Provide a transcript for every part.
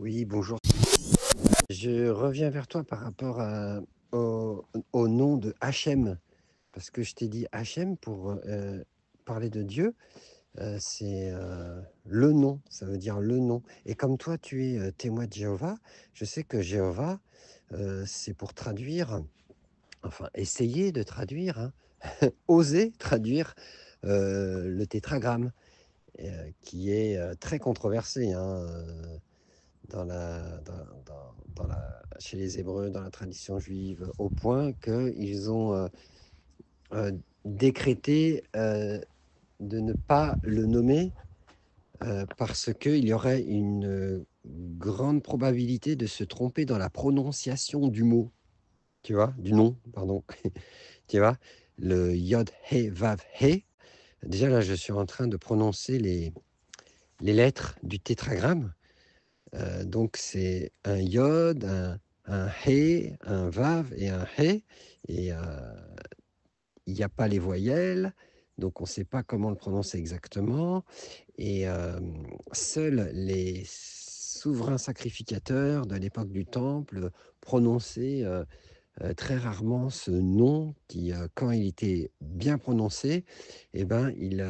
Oui, bonjour. Je reviens vers toi par rapport au nom de Hachem, parce que je t'ai dit Hachem pour parler de Dieu, c'est le nom, ça veut dire le nom. Et comme toi, tu es témoin de Jéhovah, je sais que Jéhovah, c'est pour traduire, enfin essayer de traduire, hein, oser traduire le tétragramme, qui est très controversé, hein, dans la, chez les Hébreux, dans la tradition juive, au point qu'ils ont décrété de ne pas le nommer parce qu'il y aurait une grande probabilité de se tromper dans la prononciation du mot, tu vois, du nom, pardon, tu vois, le Yod He Vav He. Déjà là, je suis en train de prononcer les lettres du tétragramme. Donc c'est un Yod, un He, un Vav et un He. Et il n'y a pas les voyelles, donc on ne sait pas comment le prononcer exactement. Et seuls les souverains sacrificateurs de l'époque du Temple prononçaient très rarement ce nom qui, quand il était bien prononcé, eh ben, il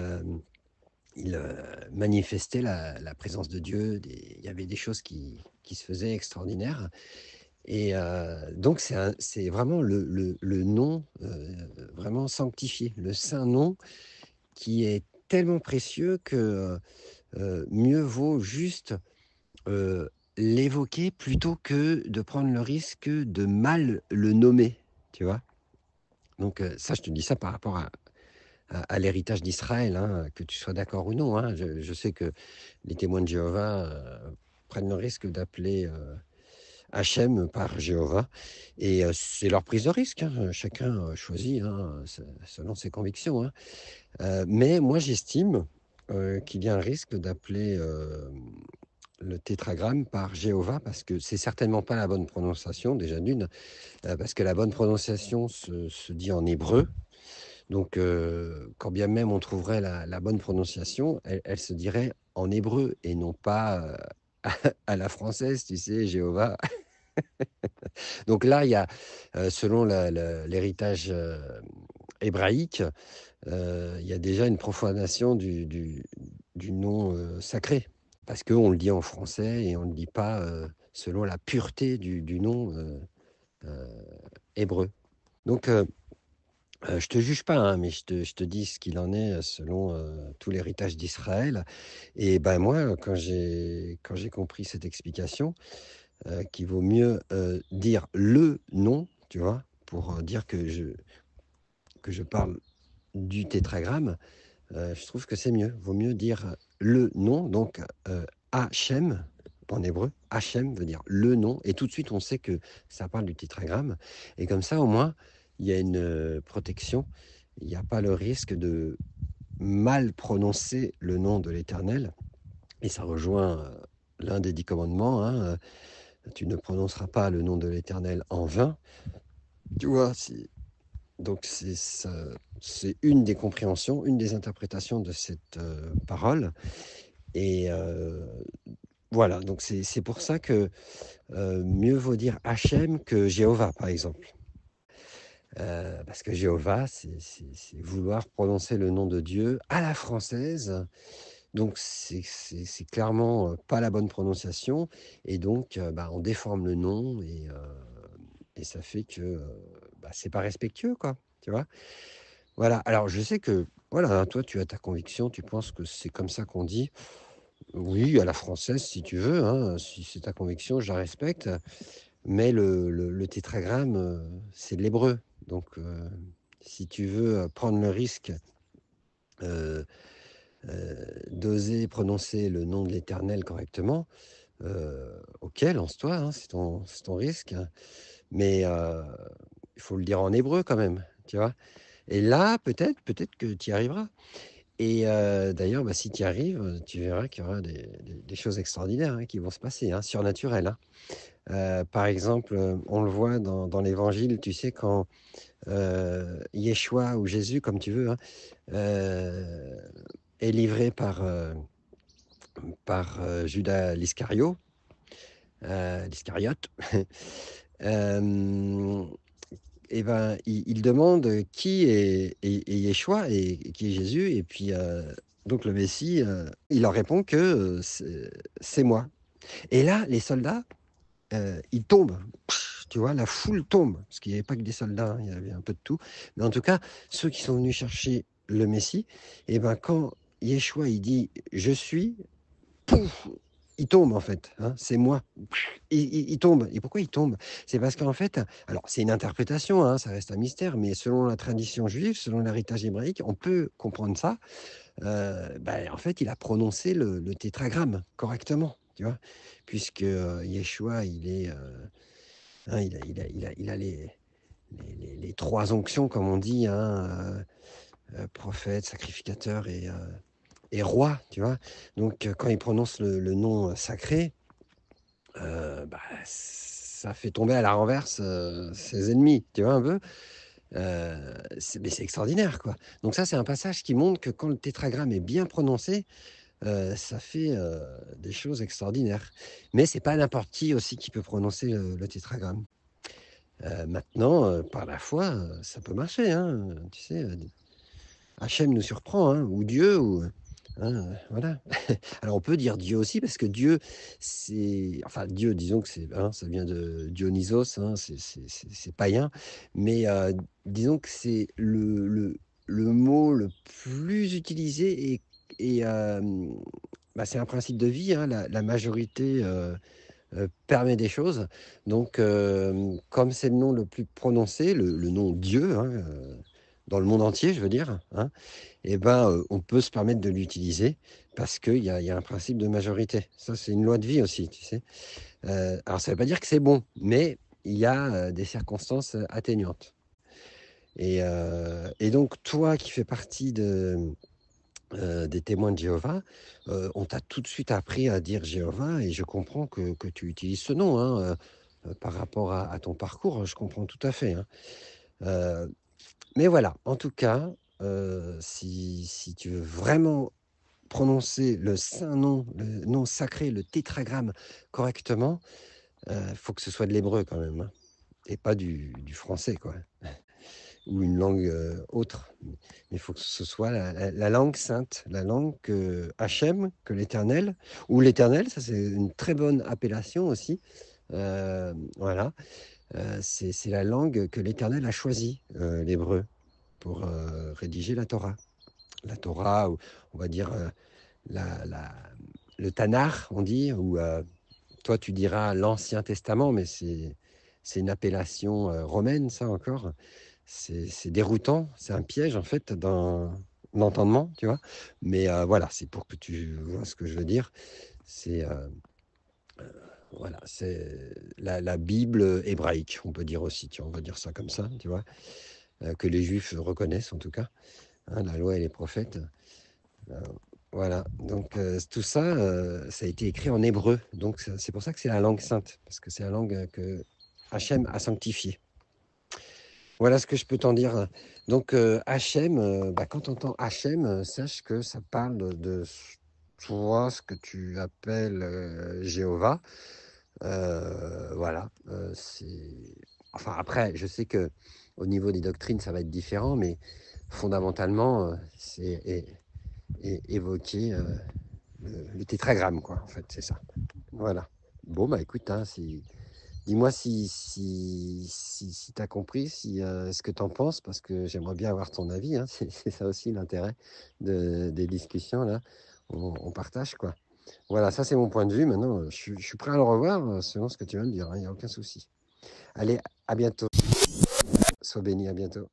manifestait la présence de Dieu. Il y avait des choses qui se faisaient extraordinaires. Et donc, c'est vraiment le nom vraiment sanctifié, le saint nom qui est tellement précieux que mieux vaut juste l'évoquer plutôt que de prendre le risque de mal le nommer, tu vois. Donc, ça, je te dis ça par rapport à l'héritage d'Israël, hein, que tu sois d'accord ou non. Hein. Je sais que les témoins de Jéhovah prennent le risque d'appeler Hachem par Jéhovah, et c'est leur prise de risque. Hein. Chacun choisit, hein, selon ses convictions. Hein. Mais moi, j'estime qu'il y a un risque d'appeler le tétragramme par Jéhovah, parce que c'est certainement pas la bonne prononciation, déjà d'une, parce que la bonne prononciation se dit en hébreu. Donc, quand bien même on trouverait la bonne prononciation, elle se dirait en hébreu et non pas à la française, tu sais, Jéhovah. Donc là, il y a, selon l'héritage hébraïque, il y a déjà une profanation du nom sacré, parce qu'on le dit en français et on ne le dit pas selon la pureté du nom hébreu. Donc, je te juge pas, hein, mais je te dis ce qu'il en est selon tout l'héritage d'Israël. Et ben moi, quand j'ai compris cette explication, qu'il vaut mieux dire le nom, tu vois, pour dire que je parle du tétragramme, je trouve que c'est mieux. Vaut mieux dire le nom, donc Hachem en hébreu. Hachem veut dire le nom, et tout de suite on sait que ça parle du tétragramme. Et comme ça, au moins, il y a une protection. Il n'y a pas le risque de mal prononcer le nom de l'Éternel. Et ça rejoint l'un des 10 commandements, hein, tu ne prononceras pas le nom de l'Éternel en vain. Tu vois, donc c'est une des compréhensions, une des interprétations de cette parole. Et voilà, donc c'est pour ça que mieux vaut dire Hachem que Jéhovah, par exemple. Parce que Jéhovah, c'est vouloir prononcer le nom de Dieu à la française. Donc c'est clairement pas la bonne prononciation. Et donc, bah, on déforme le nom, et ça fait que bah, c'est pas respectueux, quoi. Tu vois? Voilà. Alors, je sais que, voilà, hein, toi, tu as ta conviction, tu penses que c'est comme ça qu'on dit. Oui, à la française, si tu veux, hein, si c'est ta conviction, je la respecte. Mais le tétragramme, c'est de l'hébreu. Donc, si tu veux prendre le risque d'oser prononcer le nom de l'Éternel correctement, ok, lance-toi, hein, c'est ton risque. Mais il faut le dire en hébreu quand même, tu vois. Et là, peut-être que tu y arriveras. Et d'ailleurs, bah, si tu y arrives, tu verras qu'il y aura des choses extraordinaires, hein, qui vont se passer, hein, surnaturelles. Hein. Par exemple, on le voit dans l'Évangile, tu sais, quand Yeshua ou Jésus, comme tu veux, hein, euh, est livré par Judas l'Iscario. l'Iscariote, hem et ben, il demande qui est Yeshua et qui est Jésus et puis, donc le Messie, il leur répond que, c'est moi et là, les soldats, ils tombent. Pff, tu vois? La foule tombe, parce qu'il y avait pas que des soldats, hein, il y avait un peu de tout. Mais en tout cas, ceux qui sont venus chercher le Messie et ben, quand Yeshua, il dit: «Je suis», pouf! Il tombe en fait, hein, c'est moi. Il tombe. Et pourquoi il tombe? C'est parce qu'en fait, alors c'est une interprétation, hein, ça reste un mystère, mais selon la tradition juive, selon l'héritage hébraïque, on peut comprendre ça. En fait, il a prononcé le tétragramme correctement, tu vois? Puisque, Yeshua, il est, hein, il a les 3 onctions comme on dit, hein, prophète, sacrificateur et roi, tu vois? Donc, quand il prononce le nom, sacré, ça fait tomber à la renverse, ses ennemis, tu vois un peu? C'est extraordinaire, quoi. Donc ça, c'est un passage qui montre que quand le tétragramme est bien prononcé, ça fait, des choses extraordinaires. Mais c'est pas n'importe qui aussi qui peut prononcer le tétragramme. Maintenant, par la foi, ça peut marcher, hein, tu sais, Hachem nous surprend, hein, ou Dieu ou, hein, voilà. Alors on peut dire Dieu aussi parce que Dieu, c'est enfin Dieu, disons que c'est, hein, ça vient de Dionysos, hein, c'est païen, mais disons que c'est le mot le plus utilisé et c'est un principe de vie, hein, la majorité, permet des choses. Donc comme c'est le nom le plus prononcé, le nom Dieu, hein, dans le monde entier, je veux dire, hein, et ben, on peut se permettre de l'utiliser parce qu'il y a un principe de majorité. Ça, c'est une loi de vie aussi, tu sais? Alors ça ne veut pas dire que c'est bon, mais il y a, des circonstances, atténuantes et donc toi qui fais partie des témoins de Jéhovah, on t'a tout de suite appris à dire Jéhovah et je comprends que tu utilises ce nom, hein, par rapport à ton parcours, je comprends tout à fait, hein. Heu, mais voilà, en tout cas, si tu veux vraiment prononcer le saint nom, le nom sacré, le tétragramme correctement, faut que ce soit de l'hébreu quand même, hein, et pas du français, quoi, ou une langue, autre. Il faut que ce soit la langue sainte, la langue que Hachem, que l'Éternel ou l'Éternel, ça c'est une très bonne appellation aussi, voilà, c'est la langue que l'Éternel a choisie, l'hébreu, pour, rédiger la Torah. La Torah ou on va dire, la la le Tanakh, on dit, ou toi tu diras l'Ancien Testament, mais c'est une appellation, romaine ça encore. C'est déroutant, c'est un piège en fait dans l'entendement, tu vois? Mais voilà, c'est pour que tu vois ce que je veux dire. C'est, voilà, c'est la Bible, hébraïque, on peut dire aussi, tu vois? On va dire ça comme ça, tu vois? Que les Juifs reconnaissent en tout cas, hein, la loi et les prophètes. Heu, voilà, donc tout ça, ça a été écrit en hébreu, donc c'est pour ça que c'est la langue sainte, parce que c'est la langue, que Hachem a sanctifiée. Voilà ce que je peux t'en dire. Donc Hachem, quand tu entends Hachem, sache que ça parle de toi, ce que tu appelles, Jéhovah. Voilà, c'est enfin après, je sais que au niveau des doctrines, ça va être différent, mais fondamentalement, c'est évoquer, le tétragramme quoi, en fait, c'est ça. Voilà. Bon, bah, écoute, hein, si dis-moi si tu as compris, ce que tu en penses, parce que j'aimerais bien avoir ton avis, hein. C'est ça aussi l'intérêt des discussions là, on partage quoi. Voilà, ça c'est mon point de vue. Maintenant, je suis prêt à le revoir, selon ce que tu vas me dire, hein, il y a aucun souci. Allez, à bientôt. Sois béni, à bientôt.